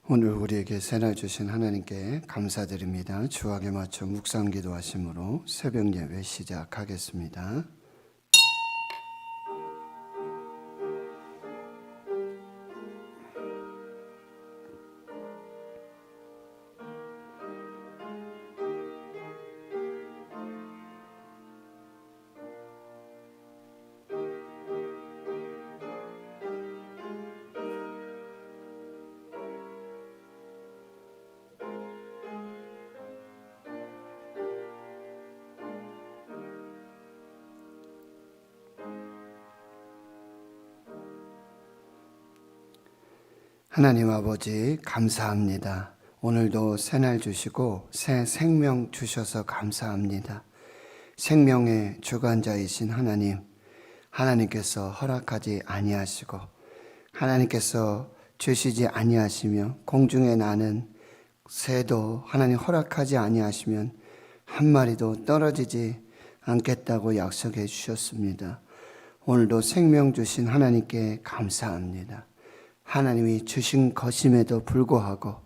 오늘 우리에게 새날 주신 하나님께 감사드립니다. 주악에 맞춰 묵상 기도하심으로 새벽 예배 시작하겠습니다. 하나님 아버지 감사합니다. 오늘도 새날 주시고 새 생명 주셔서 감사합니다. 생명의 주관자이신 하나님, 하나님께서 허락하지 아니하시고 하나님께서 주시지 아니하시며 공중에 나는 새도 하나님 허락하지 아니하시면 한 마리도 떨어지지 않겠다고 약속해 주셨습니다. 오늘도 생명 주신 하나님께 감사합니다. 하나님이 주신 것임에도 불구하고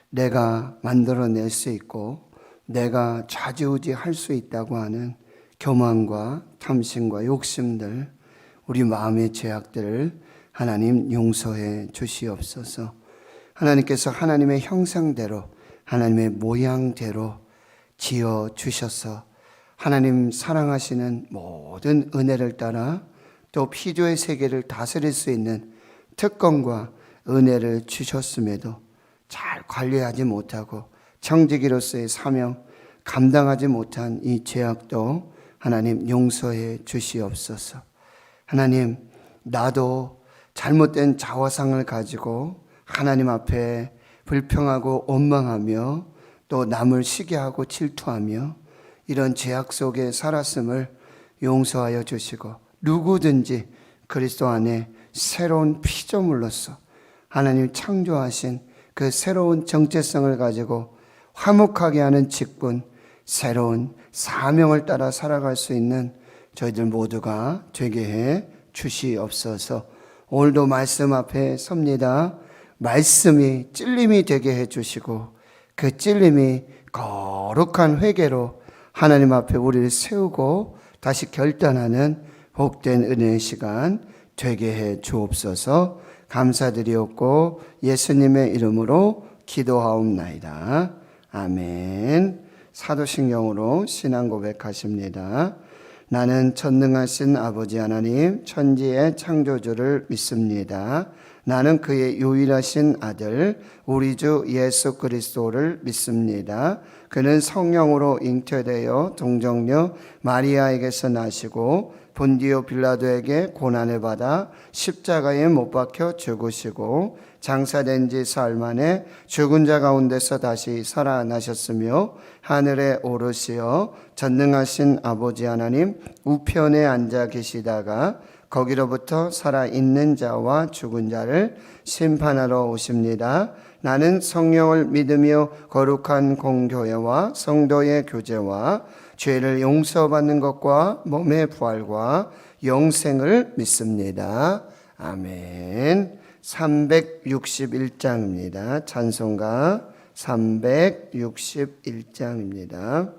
내가 만들어낼 수 있고 내가 좌지우지할 수 있다고 하는 교만과 탐심과 욕심들, 우리 마음의 죄악들을 하나님 용서해 주시옵소서. 하나님께서 하나님의 형상대로 하나님의 모양대로 지어 주셔서 하나님 사랑하시는 모든 은혜를 따라 또 피조의 세계를 다스릴 수 있는 특권과 은혜를 주셨음에도 잘 관리하지 못하고 청지기로서의 사명 감당하지 못한 이 죄악도 하나님 용서해 주시옵소서. 하나님, 나도 잘못된 자화상을 가지고 하나님 앞에 불평하고 원망하며 또 남을 시기하고 질투하며 이런 죄악 속에 살았음을 용서하여 주시고 누구든지 그리스도 안에 새로운 피조물로서 하나님 창조하신 그 새로운 정체성을 가지고 화목하게 하는 직분, 새로운 사명을 따라 살아갈 수 있는 저희들 모두가 되게 해 주시옵소서. 오늘도 말씀 앞에 섭니다. 말씀이 찔림이 되게 해 주시고 그 찔림이 거룩한 회개로 하나님 앞에 우리를 세우고 다시 결단하는 복된 은혜의 시간 되게 해 주옵소서. 감사드리옵고 예수님의 이름으로 기도하옵나이다. 아멘. 사도신경으로 신앙 고백하십니다. 나는 전능하신 아버지 하나님 천지의 창조주를 믿습니다. 나는 그의 유일하신 아들 우리 주 예수 그리스도를 믿습니다. 그는 성령으로 잉태되어 동정녀 마리아에게서 나시고 본디오 빌라도에게 고난을 받아 십자가에 못 박혀 죽으시고 장사된 지 사흘 만에 죽은 자 가운데서 다시 살아나셨으며 하늘에 오르시어 전능하신 아버지 하나님 우편에 앉아 계시다가 거기로부터 살아있는 자와 죽은 자를 심판하러 오십니다. 나는 성령을 믿으며 거룩한 공교회와 성도의 교제와 죄를 용서받는 것과 몸의 부활과 영생을 믿습니다. 아멘. 361장입니다. 찬송가 361장입니다.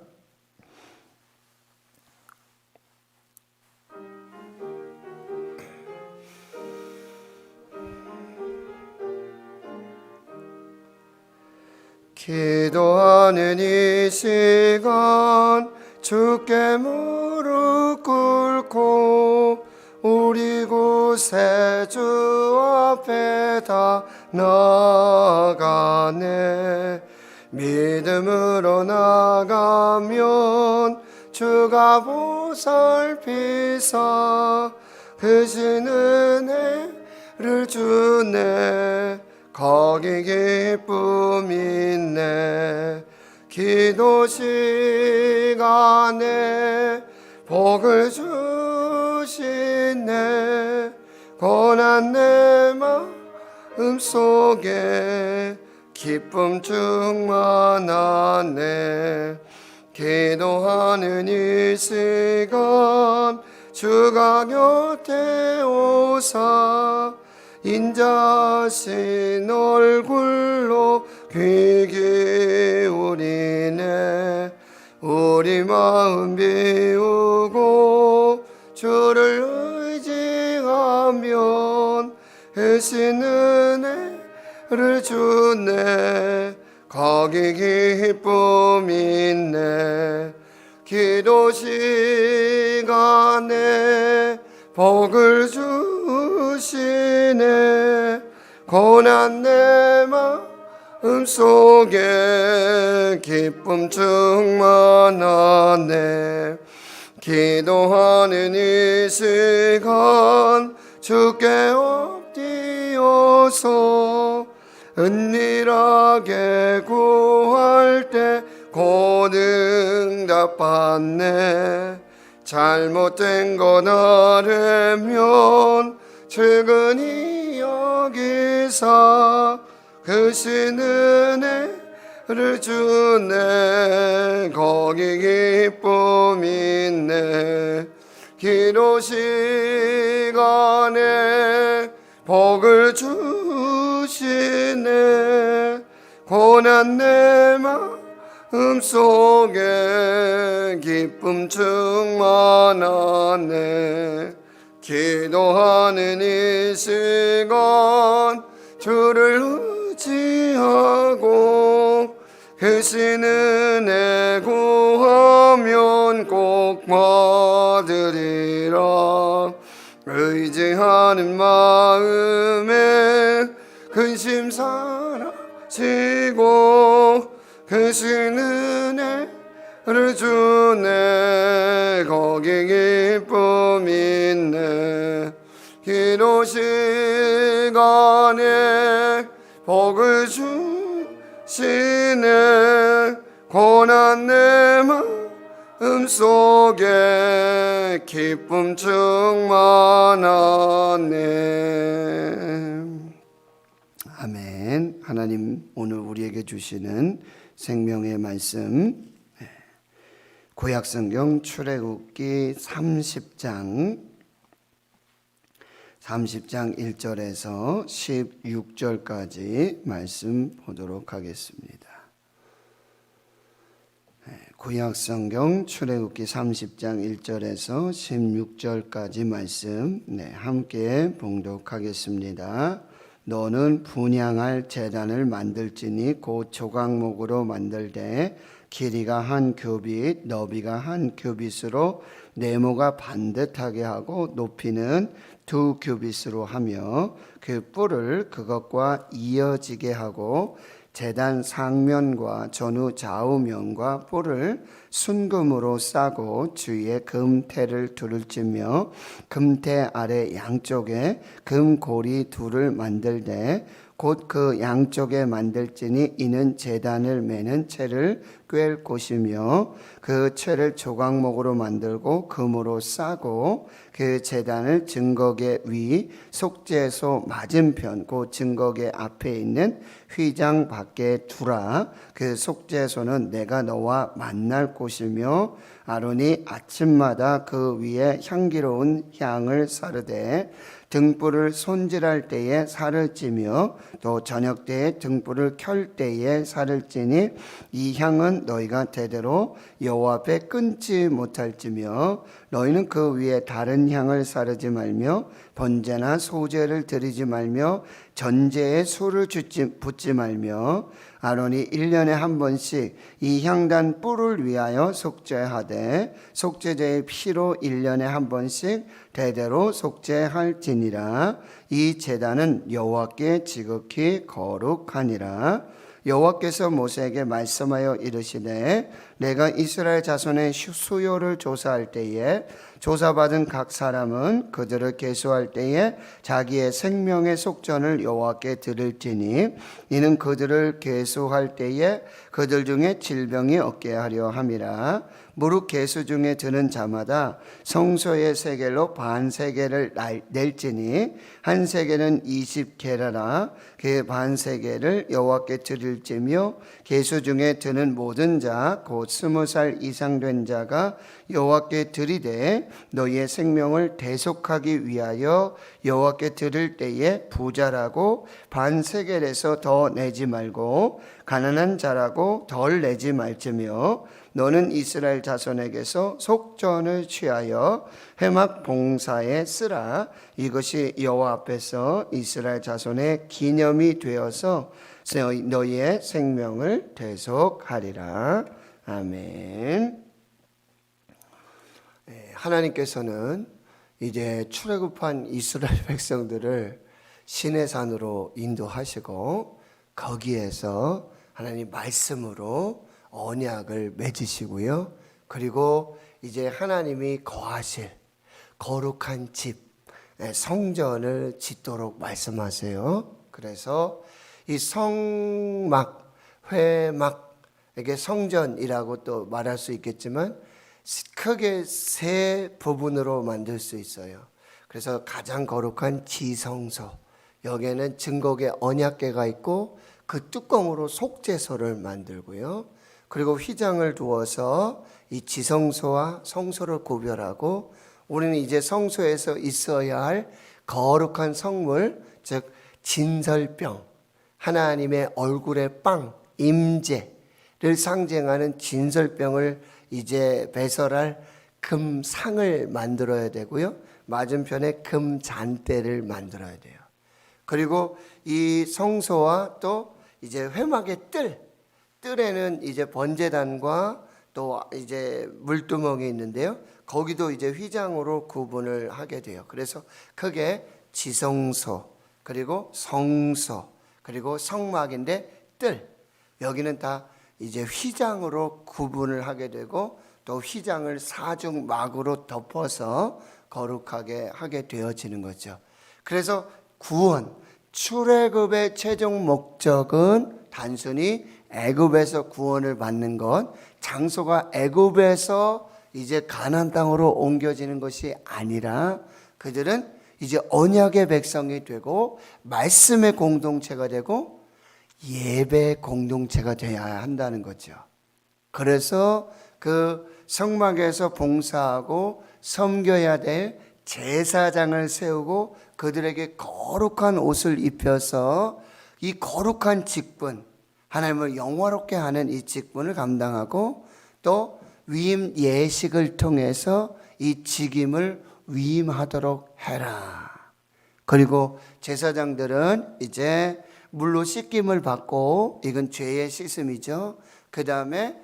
기도하는 이 시간 주께 무릎 꿇고 우리 곳에 주 앞에 다 나아가네. 믿음으로 나가면 주가 보살피사 크신 은혜를 주네. 거기 기쁨 있네. 기도 시간에 복을 주시네. 고난 내 마음 속에 기쁨 충만하네. 기도하는 이 시간 주가 곁에 오사 인자신 얼굴로 귀 기울이네. 우리 마음 비우고 주를 의지하면 하신 은혜를 주네. 거기 기쁨 있네. 기도 시간에 복을 주시네. 고난 내 마음 속에 기쁨 충만하네. 기도하는 이 시간 주께 엎드려서 은밀하게 구할 때 곧 응답받네. 잘못된 것 알면 측은히 여기사 크신 은혜를 주네. 거기 기쁨 있네. 기도 시간에 복을 주시네. 고난 내 마음 속에 기쁨 충만하네. 기도하는 이 시간 주를 의지하고 크신 은혜 구하면 꼭 받으리라. 의지하는 마음에 근심 사라지고 크신 은혜를 주네. 거기 기쁨 있네. 기도 시간에 복을 주시네. 고난 내 마음 속에 기쁨 충만하네. 아멘. 하나님 오늘 우리에게 주시는 생명의 말씀, 구약성경 출애굽기 30장 1절에서 16절까지 말씀 보도록 하겠습니다. 구약성경 출애굽기 30장 1절에서 16절까지 말씀 함께 봉독하겠습니다. 너는 분향할 제단을 만들지니 곧 조각목으로 만들되 길이가 한 규빗 너비가 한 규빗으로 네모가 반듯하게 하고 높이는 2규빗으로 하며 그 뿔을 그것과 이어지게 하고 제단 상면과 전후 좌우면과 뿔을 순금으로 싸고 주위에 금테를 둘을 찌며 금테 아래 양쪽에 금고리 둘을 만들되 곧 그 양쪽에 만들지니 이는 제단을 매는 채를 꿰을 곳이며 그 채를 조각목으로 만들고 금으로 싸고 그 제단을 증거계 위 속죄소 맞은편 곧 증거계 앞에 있는 휘장 밖에 두라. 그 속죄소는 내가 너와 만날 곳이며 아론이 아침마다 그 위에 향기로운 향을 사르되 등불을 손질할 때에 살을 찌며 또 저녁 때에 등불을 켤 때에 살을 찌니 이 향은 너희가 대대로 여호와 앞에 끊지 못할지며 너희는 그 위에 다른 향을 사르지 말며 번제나 소제를 드리지 말며 전제에 술을 붓지 말며 아론이 1년에 한 번씩 이 향단 뿔을 위하여 속죄하되 속죄제의 피로 1년에 한 번씩 대대로 속죄할지니라. 이 제단은 여호와께 지극히 거룩하니라. 여호와께서 모세에게 말씀하여 이르시되 내가 이스라엘 자손의 수요를 조사할 때에 조사받은 각 사람은 그들을 계수할 때에 자기의 생명의 속전을 여호와께 드릴지니 이는 그들을 계수할 때에 그들 중에 질병이 없게 하려 함이라. 무릇 계수 중에 드는 자마다 성소의 세겔로 반 세겔을 낼지니 한 세겔은 20게라라. 그 반 세겔을 여호와께 드릴지며 계수 중에 드는 모든 자 곧 곧 20살 이상 된 자가 여호와께 드리되 너희의 생명을 대속하기 위하여 여호와께 드릴 때에 부자라고 반세겔에서 더 내지 말고 가난한 자라고 덜 내지 말지며 너는 이스라엘 자손에게서 속전을 취하여 회막 봉사에 쓰라. 이것이 여호와 앞에서 이스라엘 자손의 기념이 되어서 너희의 생명을 대속하리라. 아멘. 하나님께서는 이제 출애굽한 이스라엘 백성들을 시내산으로 인도하시고 거기에서 하나님 말씀으로 언약을 맺으시고요. 그리고 이제 하나님이 거하실 거룩한 집, 성전을 짓도록 말씀하세요. 그래서 이 성막, 회막, 이게 성전이라고 또 말할 수 있겠지만 크게 세 부분으로 만들 수 있어요. 그래서 가장 거룩한 지성소, 여기에는 증거의 언약궤가 있고 그 뚜껑으로 속죄소를 만들고요. 그리고 휘장을 두어서 이 지성소와 성소를 구별하고 우리는 이제 성소에서 있어야 할 거룩한 성물, 즉 진설병, 하나님의 얼굴의 빵, 임재를 상징하는 진설병을 이제 배설할 금상을 만들어야 되고요. 맞은편에 금잔대를 만들어야 돼요. 그리고 이 성소와 또 이제 회막의 뜰에는 이제 번제단과 또 이제 물두멍이 있는데요. 거기도 이제 휘장으로 구분을 하게 돼요. 그래서 크게 지성소, 그리고 성소, 그리고 성막인데 여기는 다 이제 휘장으로 구분을 하게 되고 또 휘장을 사중막으로 덮어서 거룩하게 하게 되어지는 거죠. 그래서 구원, 출애굽의 최종 목적은 단순히 애굽에서 구원을 받는 것, 장소가 애굽에서 이제 가나안 땅으로 옮겨지는 것이 아니라 그들은 이제 언약의 백성이 되고 말씀의 공동체가 되고 예배 공동체가 되어야 한다는 거죠. 그래서 그 성막에서 봉사하고 섬겨야 될 제사장을 세우고 그들에게 거룩한 옷을 입혀서 이 거룩한 직분, 하나님을 영화롭게 하는 이 직분을 감당하고 또 위임 예식을 통해서 이 직임을 위임하도록 해라. 그리고 제사장들은 이제 물로 씻김을 받고, 이건 죄의 씻음이죠. 그 다음에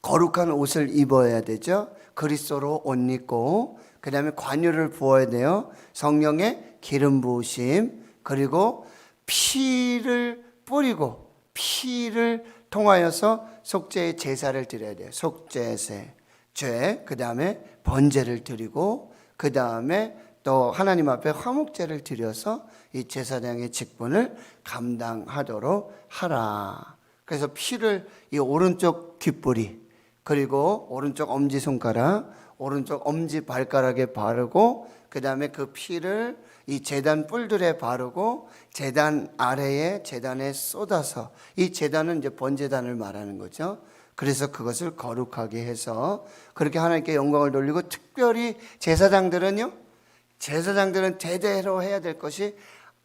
거룩한 옷을 입어야 되죠. 그리스도로 옷 입고, 그 다음에 관유를 부어야 돼요. 성령의 기름 부으심, 그리고 피를 뿌리고 피를 통하여서 속죄의 제사를 드려야 돼요. 속죄제, 죄, 그 다음에 번제를 드리고, 그 다음에 또 하나님 앞에 화목제를 드려서 이 제사장의 직분을 감당하도록 하라. 그래서 피를 이 오른쪽 귓불이, 그리고 오른쪽 엄지손가락, 오른쪽 엄지발가락에 바르고, 그 다음에 그 피를 이 제단 뿔들에 바르고 제단 아래에 제단에 쏟아서, 이 제단은 이제 번제단을 말하는 거죠. 그래서 그것을 거룩하게 해서 그렇게 하나님께 영광을 돌리고, 특별히 제사장들은 대대로 해야 될 것이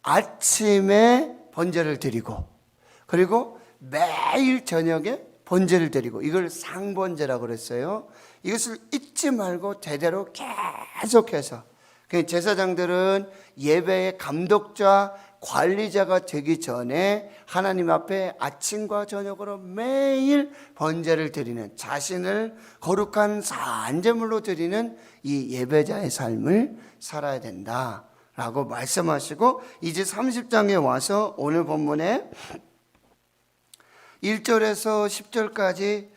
아침에 번제를 드리고, 그리고 매일 저녁에 번제를 드리고, 이걸 상번제라고 그랬어요. 이것을 잊지 말고 대대로 계속해서, 제사장들은 예배의 감독자, 관리자가 되기 전에 하나님 앞에 아침과 저녁으로 매일 번제를 드리는, 자신을 거룩한 산제물로 드리는 이 예배자의 삶을 살아야 된다라고 말씀하시고, 이제 30장에 와서 오늘 본문에 1절에서 10절까지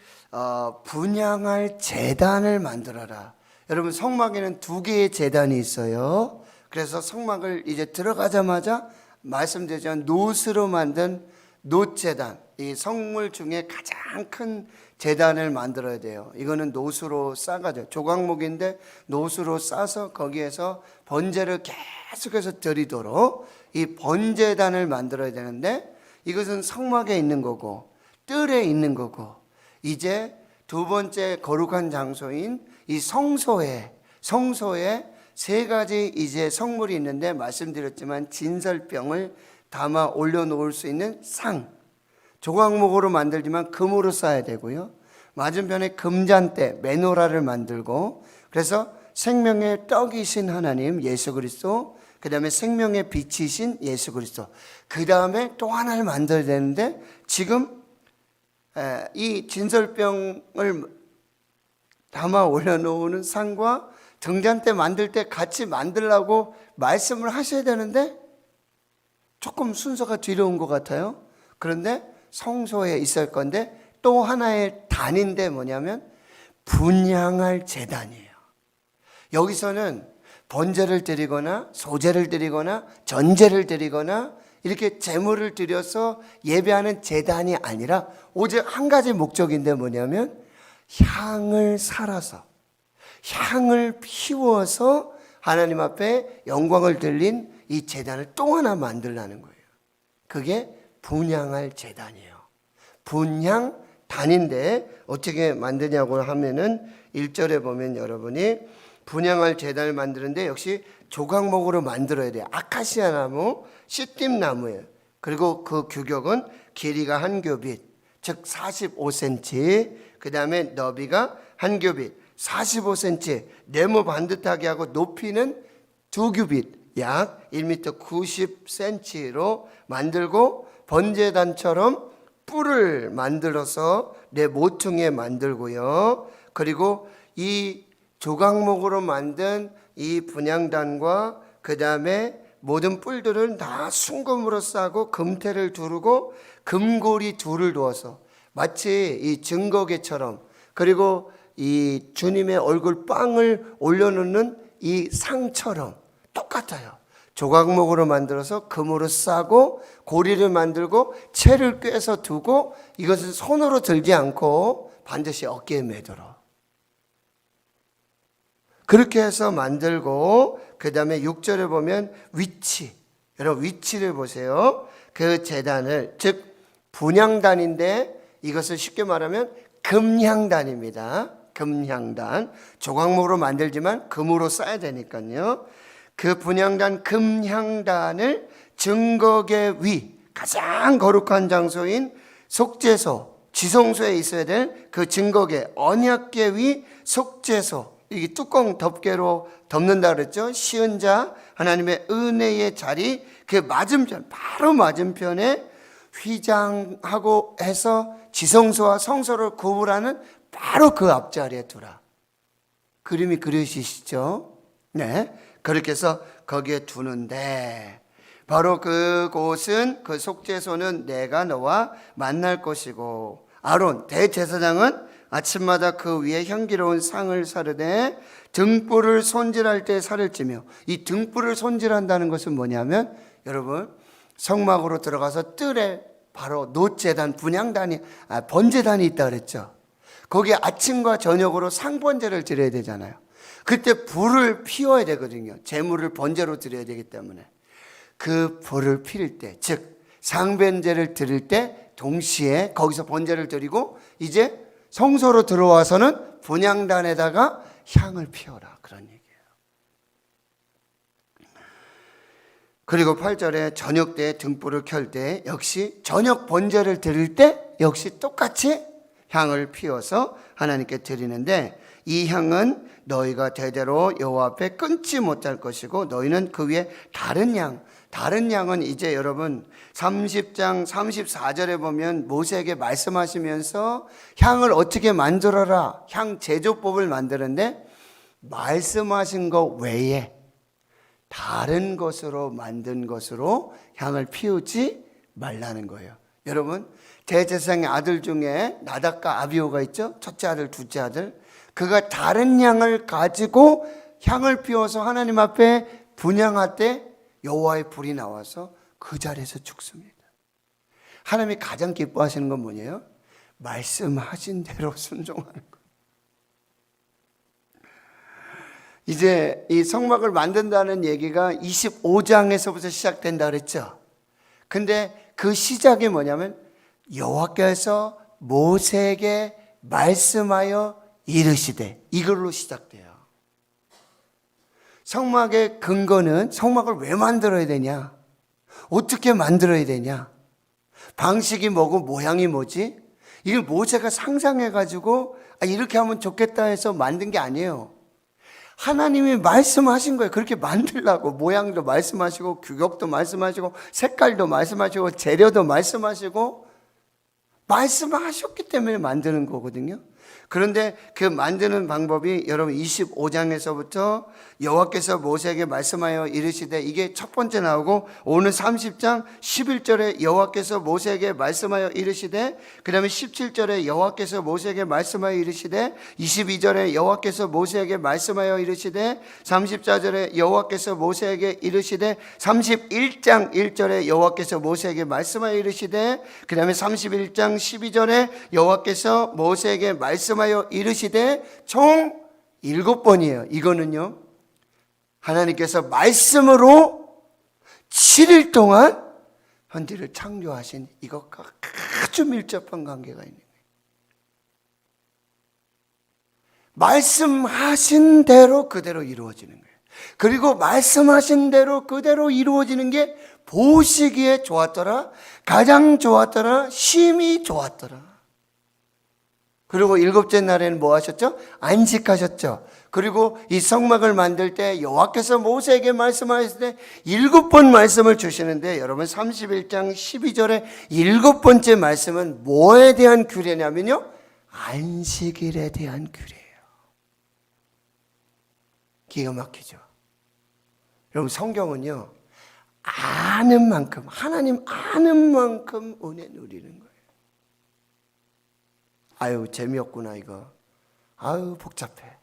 분향할 제단을 만들어라. 여러분, 성막에는 2개의 제단이 있어요. 그래서 성막을 이제 들어가자마자 말씀드렸지만 놋으로 만든 놋제단, 이 성물 중에 가장 큰 제단을 만들어야 돼요. 이거는 놋으로 싸가지고, 조각목인데 놋으로 싸서 거기에서 번제를 계속해서 드리도록 이 번제단을 만들어야 되는데, 이것은 성막에 있는 거고 뜰에 있는 거고, 이제 두 번째 거룩한 장소인 이 성소에 세 가지 이제 성물이 있는데, 말씀드렸지만 진설병을 담아 올려놓을 수 있는 상, 조각목으로 만들지만 금으로 쌓아야 되고요. 맞은편에 금잔대 메노라를 만들고, 그래서 생명의 떡이신 하나님 예수 그리스도, 그 다음에 생명의 빛이신 예수 그리스도, 그 다음에 또 하나를 만들어야 되는데, 지금 이 진설병을 담아 올려놓는 상과 등잔대 만들 때 같이 만들라고 말씀을 하셔야 되는데 조금 순서가 뒤로 온 것 같아요. 그런데 성소에 있을 건데, 또 하나의 단인데 뭐냐면 분향할 제단이에요. 여기서는 번제를 드리거나 소제를 드리거나 전제를 드리거나 이렇게 제물을 드려서 예배하는 제단이 아니라 오직 한 가지 목적인데 뭐냐면 향을 살아서, 향을 피워서 하나님 앞에 영광을 돌린 이 제단을 또 하나 만들라는 거예요. 그게 분향할 제단이에요. 분향단인데 어떻게 만드냐고 하면은 1절에 보면 여러분이 분향할 제단을 만드는데 역시 조각목으로 만들어야 돼요. 아카시아 나무, 시띠 나무예요. 그리고 그 규격은 길이가 한 규빗, 즉 45cm, 그 다음에 너비가 한 규빗, 45cm, 네모 반듯하게 하고 높이는 2규빗, 약 1m 90cm로 만들고, 번제단처럼 뿔을 만들어서 내 모퉁이에 만들고요. 그리고 이 조각목으로 만든 이 분향단과 그 다음에 모든 뿔들은 다 순금으로 싸고 금태를 두르고 금고리 둘을 두어서 마치 이 증거계처럼, 그리고 이 주님의 얼굴 빵을 올려놓는 이 상처럼 똑같아요. 조각목으로 만들어서 금으로 싸고 고리를 만들고 채를 꿰서 두고, 이것은 손으로 들지 않고 반드시 어깨에 매도록 그렇게 해서 만들고, 그 다음에 6절에 보면 위치, 여러분 위치를 보세요. 그 제단을, 즉 분향단인데 이것을 쉽게 말하면 금향단입니다. 금향단, 조각목으로 만들지만 금으로 쌓아야 되니까요. 그 분향단 금향단을 증거계 위, 가장 거룩한 장소인 속죄소, 지성소에 있어야 될 그 증거계 언약계 위 속죄소, 이 뚜껑 덮개로 덮는다 그랬죠. 시은자 하나님의 은혜의 자리, 그 맞은편, 바로 맞은편에 휘장하고 해서 지성소와 성소를 구분하는 바로 그 앞자리에 두라. 그림이 그려지시죠? 네, 그렇게 해서 거기에 두는데, 바로 그곳은, 그 속죄소는 내가 너와 만날 것이고, 아론 대제사장은 아침마다 그 위에 향기로운 상을 사르되 등불을 손질할 때 살을 찌며, 이 등불을 손질한다는 것은 뭐냐면 여러분, 성막으로 들어가서 뜰에 바로 놋제단, 분향단이, 번제단이 있다 그랬죠. 거기에 아침과 저녁으로 상번제를 드려야 되잖아요. 그때 불을 피워야 되거든요. 제물을 번제로 드려야 되기 때문에 그 불을 피울 때, 즉 상번제를 드릴 때 동시에 거기서 번제를 드리고 이제 성소로 들어와서는 분향단에다가 향을 피워라, 그런 얘기예요. 그리고 8절에 저녁 때 등불을 켤 때 역시 저녁 번제를 드릴 때 역시 똑같이 향을 피워서 하나님께 드리는데, 이 향은 너희가 대대로 여호와 앞에 끊지 못할 것이고 너희는 그 위에 다른 양은 이제 여러분 30장 34절에 보면 모세에게 말씀하시면서 향을 어떻게 만들어라, 향 제조법을 만드는데 말씀하신 것 외에 다른 것으로 만든 것으로 향을 피우지 말라는 거예요. 여러분, 대제사장의 아들 중에 나답과 아비후가 있죠. 첫째 아들, 둘째 아들. 그가 다른 양을 가지고 향을 피워서 하나님 앞에 분향할 때 여호와의 불이 나와서 그 자리에서 죽습니다. 하나님이 가장 기뻐하시는 건 뭐예요? 말씀하신 대로 순종하는 것. 이제 이 성막을 만든다는 얘기가 25장에서부터 시작된다 그랬죠. 근데 그 시작이 뭐냐면 여호와께서 모세에게 말씀하여 이르시되, 이걸로 시작돼요. 성막의 근거는 성막을 왜 만들어야 되냐? 어떻게 만들어야 되냐? 방식이 뭐고 모양이 뭐지? 이걸 모세가 상상해가지고 이렇게 하면 좋겠다 해서 만든 게 아니에요. 하나님이 말씀하신 거예요. 그렇게 만들라고. 모양도 말씀하시고, 규격도 말씀하시고, 색깔도 말씀하시고, 재료도 말씀하시고, 말씀하셨기 때문에 만드는 거거든요. 그런데 그 만드는 방법이 여러분 25장에서부터 여호와께서 모세에게 말씀하여 이르시되, 이게 첫 번째 나오고, 오늘 30장 11절에 여호와께서 모세에게 말씀하여 이르시되, 그 다음에 17절에 여호와께서 모세에게 말씀하여 이르시되, 22절에 여호와께서 모세에게 말씀하여 이르시되, 34절에 여호와께서 모세에게 이르시되, 31장 1절에 여호와께서 모세에게 말씀하여 이르시되, 그 다음에 31장 12절에 여호와께서 모세에게 말씀하여 이르시되, 총 7번이에요. 이거는요, 하나님께서 말씀으로 7일 동안 현지를 창조하신 이것과 아주 밀접한 관계가 있는 거예요. 말씀하신 대로 그대로 이루어지는 거예요. 그리고 말씀하신 대로 그대로 이루어지는 게 보시기에 좋았더라, 가장 좋았더라, 심히 좋았더라. 그리고 7째 날에는 뭐 하셨죠? 안식하셨죠. 그리고 이 성막을 만들 때 여호와께서 모세에게 말씀하셨을 때 7번 말씀을 주시는데, 여러분 31장 12절에 7번째 말씀은 뭐에 대한 규례냐면요, 안식일에 대한 규례예요. 기가 막히죠. 여러분 성경은요, 아는 만큼, 하나님 아는 만큼 은혜 누리는 거예요. 아유 재미없구나 이거, 아유 복잡해,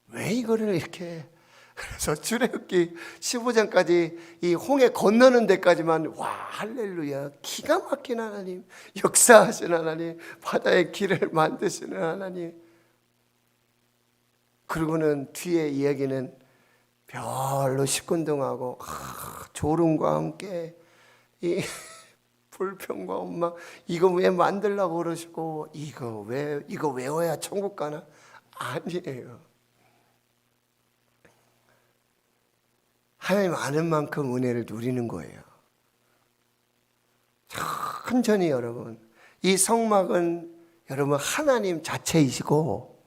왜 이거를 이렇게. 그래서 출애굽기 15장까지 이 홍해 건너는 데까지만 와 할렐루야, 기가 막힌 하나님, 역사하신 하나님, 바다의 길을 만드시는 하나님. 그리고는 뒤에 이야기는 별로 시큰둥하고 졸음과 함께 이 불평과 원망, 이거 왜 만들려고 그러시고, 이거 외워야 천국 가나? 아니에요. 하나님 아는 만큼 은혜를 누리는 거예요. 천천히 여러분, 이 성막은 여러분 하나님 자체이시고,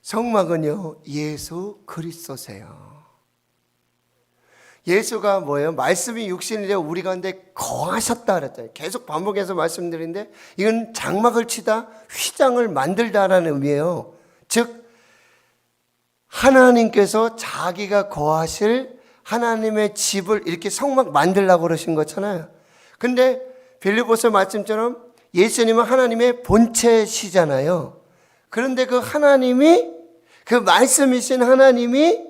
성막은요 예수 그리스도세요. 예수가 뭐예요? 말씀이 육신이 되어 우리 가운데 거하셨다 그랬잖아요. 계속 반복해서 말씀드리는데, 이건 장막을 치다, 휘장을 만들다라는 의미예요. 즉 하나님께서 자기가 거하실 하나님의 집을 이렇게 성막 만들라고 그러신 거잖아요. 근데 빌립보서 말씀처럼 예수님은 하나님의 본체시잖아요. 그런데 그 하나님이, 그 말씀이신 하나님이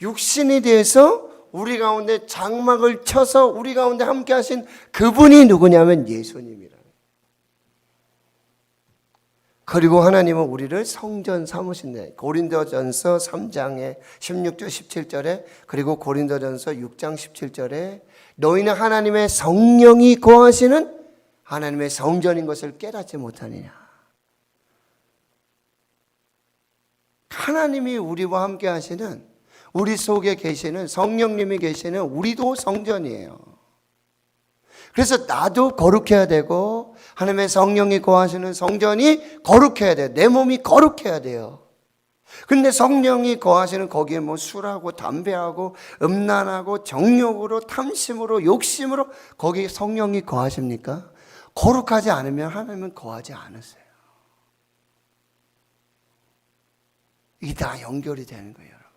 육신이 돼서 우리 가운데 장막을 쳐서 우리 가운데 함께 하신 그분이 누구냐면 예수님이라. 그리고 하나님은 우리를 성전 삼으신다. 고린도전서 3장에 16절 17절에, 그리고 고린도전서 6장 17절에 너희는 하나님의 성령이 거하시는 하나님의 성전인 것을 깨닫지 못하느냐. 하나님이 우리와 함께 하시는, 우리 속에 계시는 성령님이 계시는 우리도 성전이에요. 그래서 나도 거룩해야 되고, 하나님의 성령이 거하시는 성전이 거룩해야 돼요. 내 몸이 거룩해야 돼요. 근데 성령이 거하시는 거기에 뭐 술하고 담배하고 음란하고 정욕으로 탐심으로 욕심으로 거기 성령이 거하십니까? 거룩하지 않으면 하나님은 거하지 않으세요. 이게 다 연결이 되는 거예요, 여러분.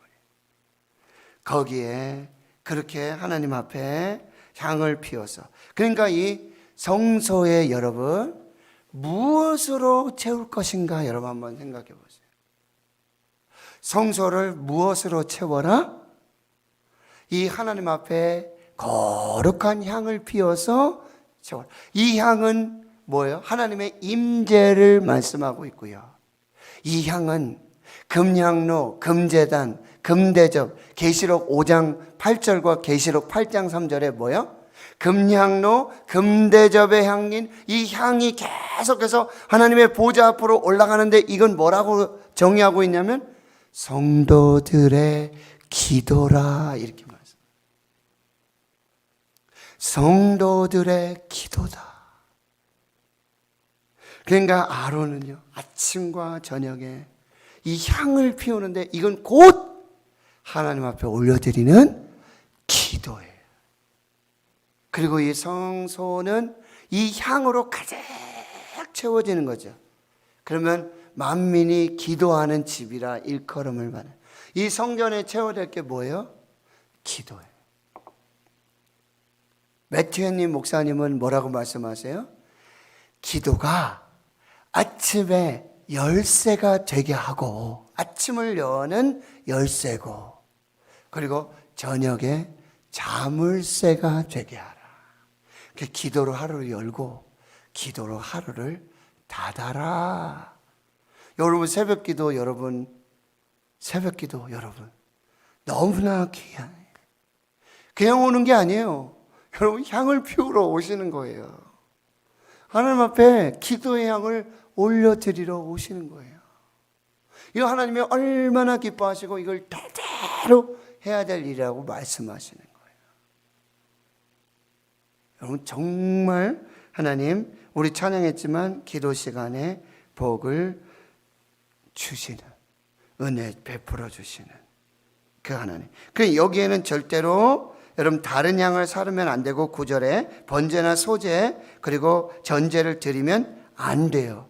거기에 그렇게 하나님 앞에 향을 피워서, 그러니까 이 성소에 여러분 무엇으로 채울 것인가, 여러분 한번 생각해 보세요. 성소를 무엇으로 채워라? 이 하나님 앞에 거룩한 향을 피워서 채워라. 이 향은 뭐예요? 하나님의 임재를 말씀하고 있고요. 이 향은 금향로, 금제단, 금대접, 계시록 5장 8절과 계시록 8장 3절에 뭐요? 금향로, 금대접의 향인 이 향이 계속해서 하나님의 보좌 앞으로 올라가는데 이건 뭐라고 정의하고 있냐면 성도들의 기도라 이렇게 말씀. 성도들의 기도다. 그러니까 아론은요 아침과 저녁에 이 향을 피우는데 이건 곧 하나님 앞에 올려드리는 기도예요. 그리고 이 성소는 이 향으로 가득 채워지는 거죠. 그러면 만민이 기도하는 집이라 일컬음을 받는 이 성전에 채워질 게 뭐예요? 기도예요. 매튜님 목사님은 뭐라고 말씀하세요? 기도가 아침에 열쇠가 되게 하고 아침을 여는 열쇠고 그리고 저녁에 자물쇠가 되게 하라. 기도로 하루를 열고 기도로 하루를 닫아라. 여러분 새벽기도 여러분 너무나 귀하네. 그냥 오는 게 아니에요. 여러분 향을 피우러 오시는 거예요. 하나님 앞에 기도의 향을 올려드리러 오시는 거예요. 이거 하나님이 얼마나 기뻐하시고 이걸 대대로 해야 될 일이라고 말씀하시는 거예요. 여러분 정말 하나님 우리 찬양했지만 기도 시간에 복을 주시는 은혜 베풀어 주시는 그 하나님. 그 여기에는 절대로 여러분 다른 양을 사르면 안 되고 9절에 번제나 소제 그리고 전제를 드리면 안 돼요.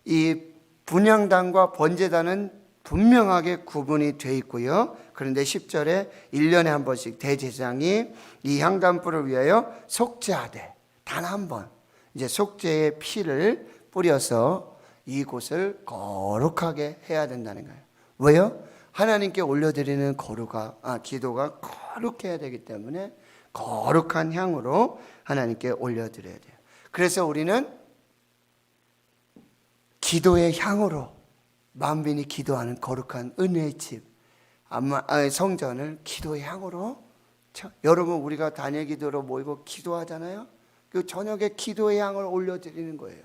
이 분향단과 번제단은 분명하게 구분이 돼 있고요. 그런데 10절에 1년에 한 번씩 대제사장이 이 향단불을 위하여 속죄하되 단 한 번 이제 속죄의 피를 뿌려서 이곳을 거룩하게 해야 된다는 거예요. 왜요? 하나님께 올려드리는 기도가 거룩해야 되기 때문에 거룩한 향으로 하나님께 올려드려야 돼요. 그래서 우리는 기도의 향으로 만민이 기도하는 거룩한 은혜의 집 성전을 기도의 향으로 여러분 우리가 단일 기도로 모이고 기도하잖아요. 그 저녁에 기도의 향을 올려드리는 거예요.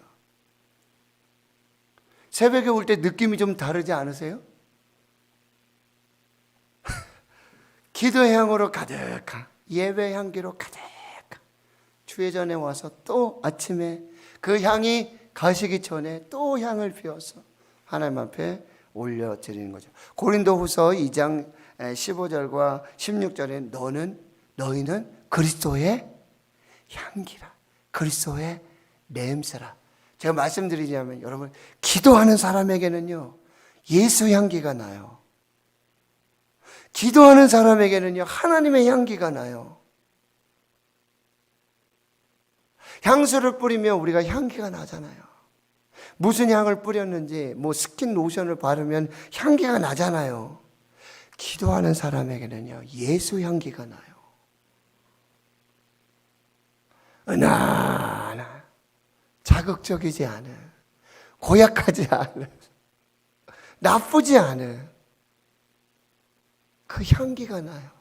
새벽에 올 때 느낌이 좀 다르지 않으세요? 기도의 향으로 가득한 예배 향기로 가득한 주회전에 와서 또 아침에 그 향이 가시기 전에 또 향을 피워서 하나님 앞에 올려드리는 거죠. 고린도후서 2장 15절과 16절에 너희는 그리스도의 향기라, 그리스도의 냄새라. 제가 말씀드리자면 여러분 기도하는 사람에게는요 예수 향기가 나요. 기도하는 사람에게는요 하나님의 향기가 나요. 향수를 뿌리면 우리가 향기가 나잖아요. 무슨 향을 뿌렸는지 스킨 로션을 바르면 향기가 나잖아요. 기도하는 사람에게는요 예수 향기가 나요. 은하나 자극적이지 않은, 고약하지 않은, 나쁘지 않은 그 향기가 나요.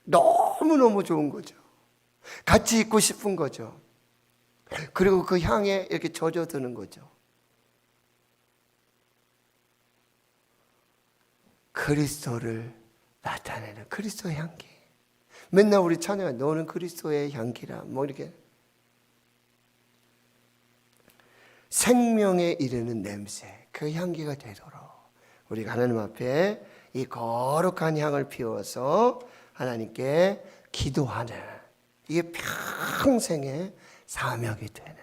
너무너무 좋은 거죠. 같이 있고 싶은 거죠. 그리고 그 향에 이렇게 젖어드는 거죠. 그리스도를 나타내는 그리스도의 향기. 맨날 우리 찬양해 너는 그리스도의 향기라 이렇게 생명에 이르는 냄새, 그 향기가 되도록 우리가 하나님 앞에 이 거룩한 향을 피워서 하나님께 기도하는 이게 평생의 사명이 되는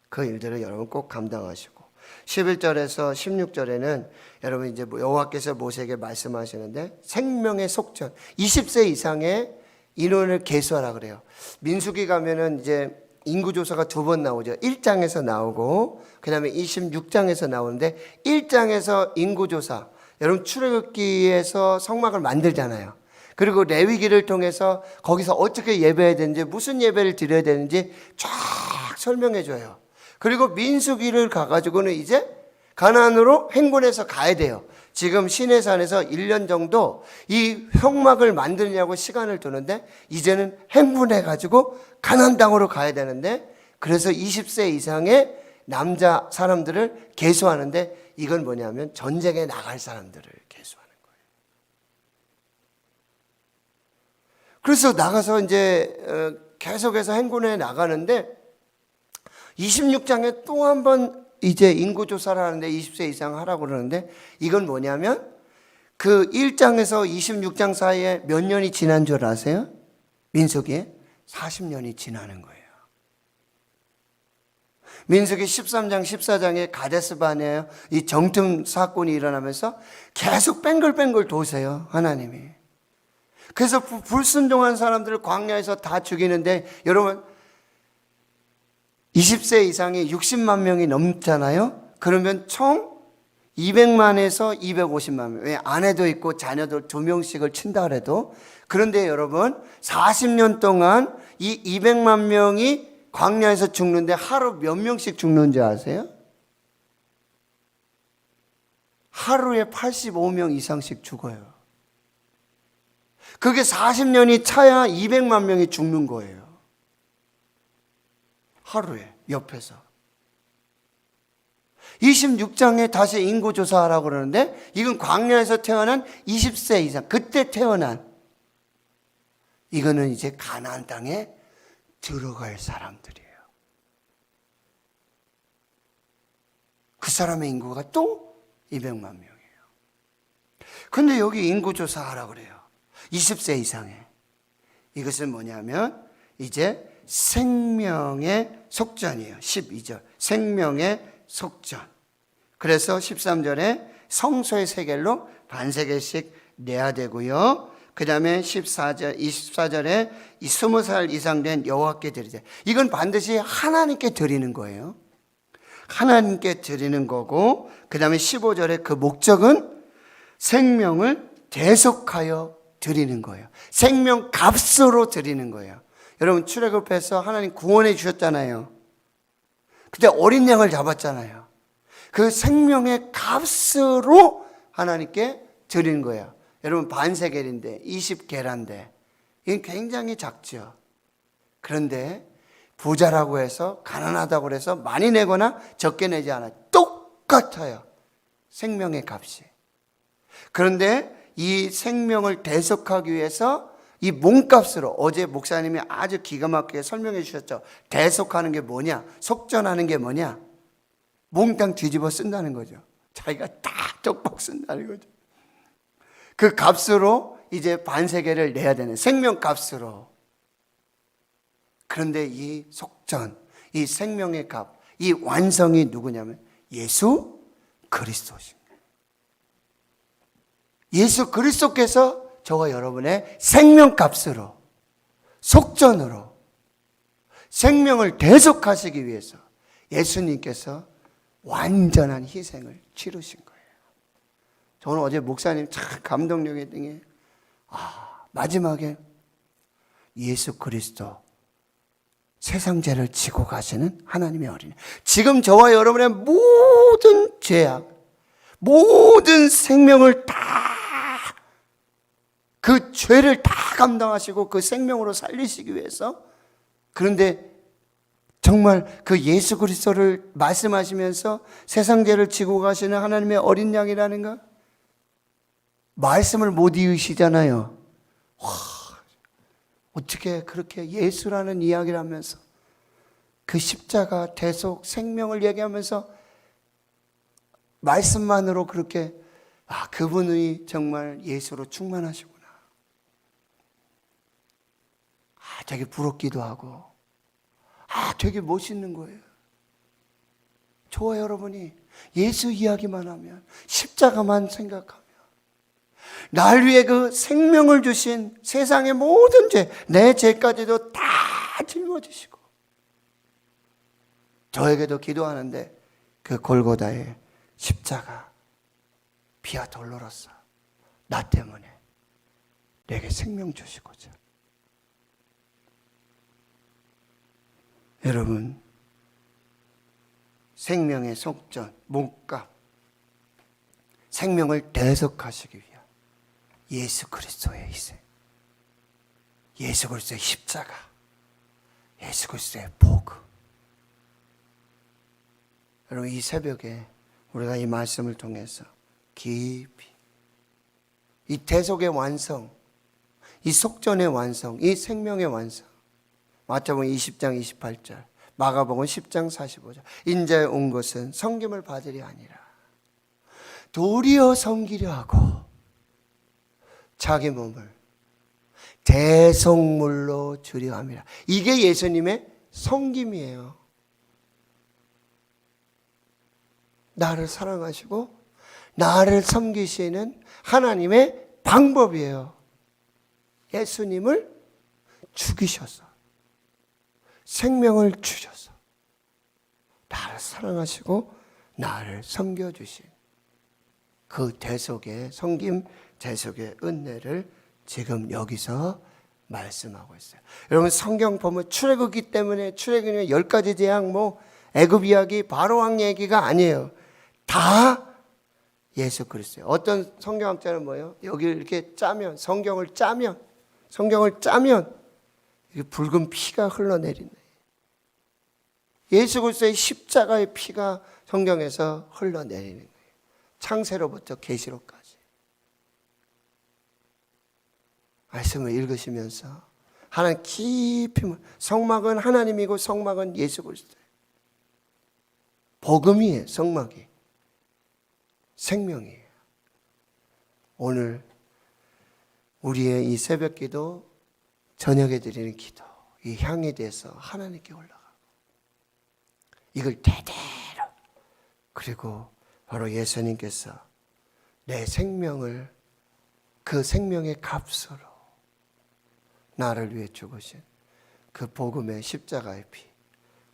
그 일들을 여러분 꼭 감당하시고 11절에서 16절에는 여러분 이제 여호와께서 모세에게 말씀하시는데 생명의 속전 20세 이상의 인원을 계수하라 그래요. 민수기 가면은 이제 인구조사가 2번 나오죠. 1장에서 나오고 그 다음에 26장에서 나오는데 1장에서 인구조사 여러분 출애굽기에서 성막을 만들잖아요. 그리고 레위기를 통해서 거기서 어떻게 예배해야 되는지 무슨 예배를 드려야 되는지 쫙 설명해 줘요. 그리고 민수기를 가가지고는 이제 가나안으로 행군해서 가야 돼요. 지금 시내산에서 1년 정도 이 흑막을 만드느냐고 시간을 두는데 이제는 행분해가지고 가나안 땅으로 가야 되는데 그래서 20세 이상의 남자 사람들을 계수하는데 이건 뭐냐면 전쟁에 나갈 사람들을 계수하는 거예요. 그래서 나가서 이제 계속해서 행군해 나가는데 26장에 또 한 번 이제 인구 조사를 하는데 20세 이상 하라고 그러는데 이건 뭐냐면 그 1장에서 26장 사이에 몇 년이 지난 줄 아세요? 민수기에 40년이 지나는 거예요. 민수기 13장 14장에 가데스바네요. 이 정탐 사건이 일어나면서 계속 뺑글뺑글 도세요, 하나님이. 그래서 불순종한 사람들을 광야에서 다 죽이는데 여러분 20세 이상이 60만 명이 넘잖아요. 그러면 총 200만에서 250만 명. 왜 아내도 있고 자녀들 2명씩을 친다 그래도. 그런데 여러분 40년 동안 이 200만 명이 광야에서 죽는데 하루 몇 명씩 죽는지 아세요? 하루에 85명 이상씩 죽어요. 그게 40년이 차야 200만 명이 죽는 거예요. 하루에 옆에서. 26장에 다시 인구조사하라고 그러는데 이건 광야에서 태어난 20세 이상 그때 태어난 이거는 이제 가나안 땅에 들어갈 사람들이에요. 그 사람의 인구가 또 200만 명이에요. 근데 여기 인구조사하라고 그래요. 20세 이상에. 이것은 뭐냐면 이제 생명의 속전이에요. 12절. 생명의 속전. 그래서 13절에 성소의 세겔로 반세겔씩 내야 되고요. 그 다음에 24절에 이 20살 이상 된 여호와께 드리자. 이건 반드시 하나님께 드리는 거예요. 하나님께 드리는 거고, 그 다음에 15절에 그 목적은 생명을 대속하여 드리는 거예요. 생명 값으로 드리는 거예요. 여러분 출애굽해서 하나님 구원해 주셨잖아요. 그때 어린 양을 잡았잖아요. 그 생명의 값으로 하나님께 드리는 거예요. 여러분 반세겔인데 20계란인데 이건 굉장히 작죠. 그런데 부자라고 해서 가난하다고 해서 많이 내거나 적게 내지 않아요. 똑같아요. 생명의 값이. 그런데 이 생명을 대속하기 위해서 이 몸값으로 어제 목사님이 아주 기가 막히게 설명해 주셨죠. 대속하는 게 뭐냐? 속전하는 게 뭐냐? 몽땅 뒤집어 쓴다는 거죠. 자기가 딱 쪽박 쓴다는 거죠. 그 값으로 이제 반세겔을 내야 되는 생명값으로. 그런데 이 속전, 이 생명의 값, 이 완성이 누구냐면 예수 그리스도신 거예요. 예수 그리스도께서 저와 여러분의 생명값으로, 속전으로 생명을 대속하시기 위해서 예수님께서 완전한 희생을 치르신 거예요. 저는 어제 목사님 참 감동력 있던 게 마지막에 예수 그리스도 세상 죄를 지고 가시는 하나님의 어린이. 지금 저와 여러분의 모든 죄악, 모든 생명을 다 그 죄를 다 감당하시고 그 생명으로 살리시기 위해서. 그런데 정말 그 예수 그리스도를 말씀하시면서 세상 죄를 지고 가시는 하나님의 어린 양이라는가? 말씀을 못 이으시잖아요. 어떻게 그렇게 예수라는 이야기를 하면서 그 십자가 대속 생명을 얘기하면서 말씀만으로 그렇게 그분이 정말 예수로 충만하시구나. 되게 부럽기도 하고 되게 멋있는 거예요. 저와 여러분이 예수 이야기만 하면, 십자가만 생각하면, 날 위해 그 생명을 주신 세상의 모든 죄, 내 죄까지도 다 짊어지시고, 저에게도 기도하는데 그 골고다의 십자가 비아 돌로로서 나 때문에 내게 생명 주시고자. 여러분, 생명의 속전, 몸값, 생명을 대속하시기 위한 예수 그리스도의 희생, 예수 그리스도의 십자가, 예수 그리스도의 복음. 여러분, 이 새벽에 우리가 이 말씀을 통해서 깊이 이 대속의 완성, 이 속전의 완성, 이 생명의 완성, 마태복음 20장 28절, 마가복음 10장 45절, 인자에 온 것은 섬김을 받으려 아니라 도리어 섬기려 하고 자기 몸을 대속물로 주려 함이라. 이게 예수님의 섬김이에요. 나를 사랑하시고 나를 섬기시는 하나님의 방법이에요. 예수님을 죽이셔서 생명을 주셔서 나를 사랑하시고 나를 섬겨주신 그 대속의 섬김, 대속의 은혜를 지금 여기서 말씀하고 있어요. 여러분, 성경 보면 출애굽기 때문에 출애굽의 10가지 재앙, 애굽 이야기, 바로왕 얘기가 아니에요. 다 예수 그리스도예요. 어떤 성경학자는 뭐예요? 여기를 이렇게 짜면, 성경을 짜면 이렇게 붉은 피가 흘러내린다. 예수 그리스도의 십자가의 피가 성경에서 흘러내리는 거예요. 창세로부터 계시록까지. 말씀을 읽으시면서 하나님 깊이, 성막은 하나님이고 성막은 예수 그리스도예요. 복음이에요. 성막이 생명이에요. 오늘 우리의 이 새벽 기도, 저녁에 드리는 기도, 이 향에 대해서 하나님께 올라가고 이걸 대대로, 그리고 바로 예수님께서 내 생명을 그 생명의 값으로 나를 위해 죽으신 그 복음의 십자가의 피,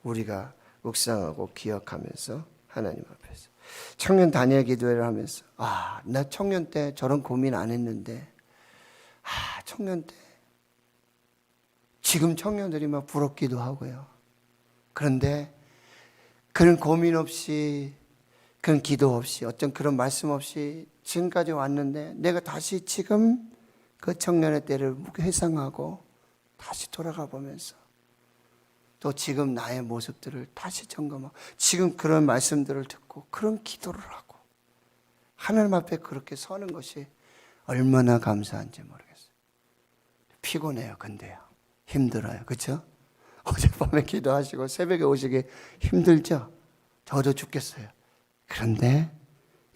우리가 묵상하고 기억하면서 하나님 앞에서 청년 다니엘 기도회를 하면서, 나 청년 때 저런 고민 안 했는데, 청년 때 지금 청년들이 막 부럽기도 하고요. 그런데 그런 고민 없이, 그런 기도 없이, 어떤 그런 말씀 없이 지금까지 왔는데, 내가 다시 지금 그 청년의 때를 회상하고 다시 돌아가 보면서 또 지금 나의 모습들을 다시 점검하고 지금 그런 말씀들을 듣고 그런 기도를 하고 하나님 앞에 그렇게 서는 것이 얼마나 감사한지 모르겠어요. 피곤해요. 근데요, 힘들어요. 그렇죠? 어젯밤에 기도하시고 새벽에 오시기 힘들죠? 저도 죽겠어요. 그런데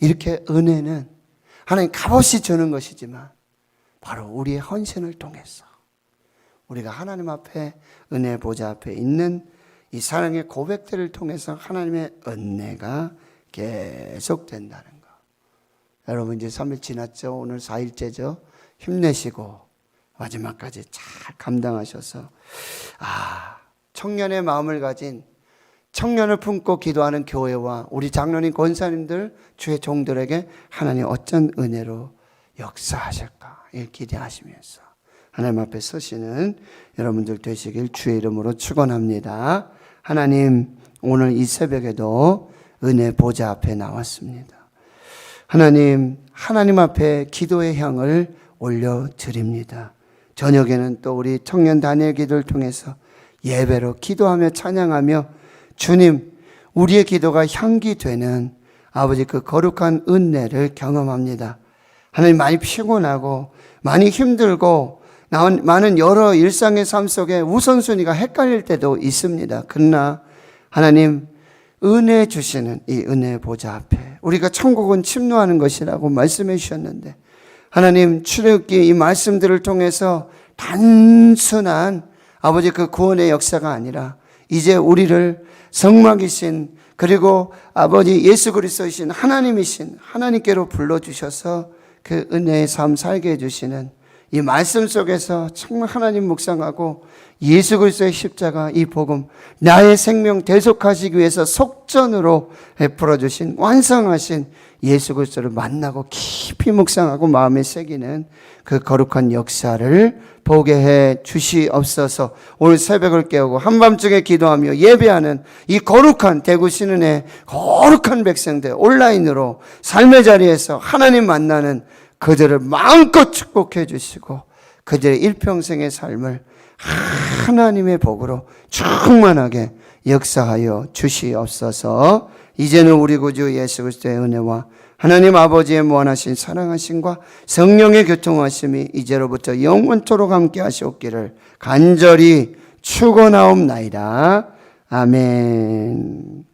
이렇게 은혜는 하나님 값없이 주는 것이지만 바로 우리의 헌신을 통해서 우리가 하나님 앞에, 은혜 보좌 앞에 있는 이 사랑의 고백들을 통해서 하나님의 은혜가 계속된다는 거. 여러분, 이제 3일 지났죠? 오늘 4일째죠? 힘내시고 마지막까지 잘 감당하셔서, 청년의 마음을 가진, 청년을 품고 기도하는 교회와 우리 장로님, 권사님들, 주의 종들에게 하나님 어쩐 은혜로 역사하실까 기대하시면서 하나님 앞에 서시는 여러분들 되시길 주의 이름으로 축원합니다. 하나님, 오늘 이 새벽에도 은혜 보좌 앞에 나왔습니다. 하나님 앞에 기도의 향을 올려드립니다. 저녁에는 또 우리 청년 다니엘 기도를 통해서 예배로 기도하며 찬양하며 주님, 우리의 기도가 향기 되는 아버지 그 거룩한 은혜를 경험합니다. 하나님, 많이 피곤하고 많이 힘들고 많은 여러 일상의 삶 속에 우선순위가 헷갈릴 때도 있습니다. 그러나 하나님, 은혜 주시는 이 은혜 보좌 앞에 우리가 천국은 침노하는 것이라고 말씀해 주셨는데, 하나님, 출애굽기 이 말씀들을 통해서 단순한 아버지 그 구원의 역사가 아니라 이제 우리를 성막이신, 그리고 아버지 예수 그리스도이신 하나님이신 하나님께로 불러주셔서 그 은혜의 삶 살게 해주시는 이 말씀 속에서 정말 하나님 묵상하고 예수 그리스도의 십자가, 이 복음, 나의 생명 대속하시기 위해서 속전으로 베풀어 주신, 완성하신 예수 그리스도를 만나고 깊이 묵상하고 마음에 새기는 그 거룩한 역사를 보게 해 주시옵소서. 오늘 새벽을 깨우고 한밤중에 기도하며 예배하는 이 거룩한 대구 신은의 거룩한 백성들, 온라인으로 삶의 자리에서 하나님 만나는 그들을 마음껏 축복해 주시고 그들의 일평생의 삶을 하나님의 복으로 충만하게 역사하여 주시옵소서. 이제는 우리 구주 예수 그리스도의 은혜와 하나님 아버지의 무한하신 사랑하심과 성령의 교통하심이 이제로부터 영원토록 함께 하시옵기를 간절히 축원하옵나이다. 아멘.